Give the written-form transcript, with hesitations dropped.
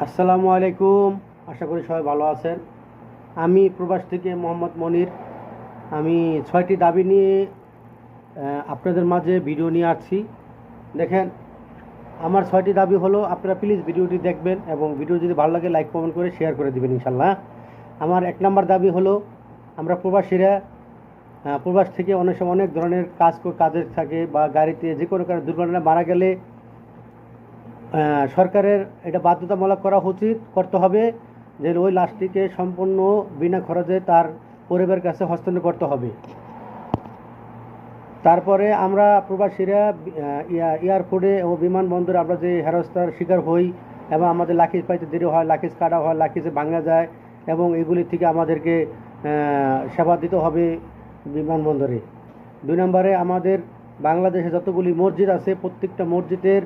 আসসালামু আলাইকুম। আশা করি সবাই ভালো আছেন। আমি প্রবাস থেকে মোহাম্মদ মনির। আমি ৬টি দাবি নিয়ে আপনাদের মাঝে ভিডিও নিয়ে আসছি। দেখেন, আমার ৬টি দাবি হলো, আপনারা প্লিজ ভিডিওটি দেখবেন এবং ভিডিও যদি ভালো লাগে লাইক কমেন্ট করে শেয়ার করে দেবেন ইনশাল্লাহ। আমার ১ নম্বর দাবি হলো, আমরা প্রবাসীরা প্রবাস থেকে অনেক সময় অনেক ধরনের কাজের থাকে বা গাড়িতে যে কোনো কারণে দুর্ঘটনায় মারা গেলে সরকারের এটা বাধ্যতামূলক করা উচিত, করতে হবে যে ওই লাশটিকে সম্পূর্ণ বিনা খরচে তার পরিবারের কাছে হস্তান্তর করতে হবে। তারপরে আমরা প্রবাসীরা এয়ারপোর্টে ও বিমানবন্দরে আমরা যে হেনস্থার শিকার হই এবং আমাদের লাকিজ পাইতে দেরি হয়, লাকিজ কাটা হয়, লাকিজে ভাঙা যায় এবং এগুলি থেকে আমাদেরকে সেবা দিতে হবে বিমানবন্দরে। ২ নম্বরে আমাদের বাংলাদেশে যতগুলি মসজিদ আছে প্রত্যেকটা মসজিদের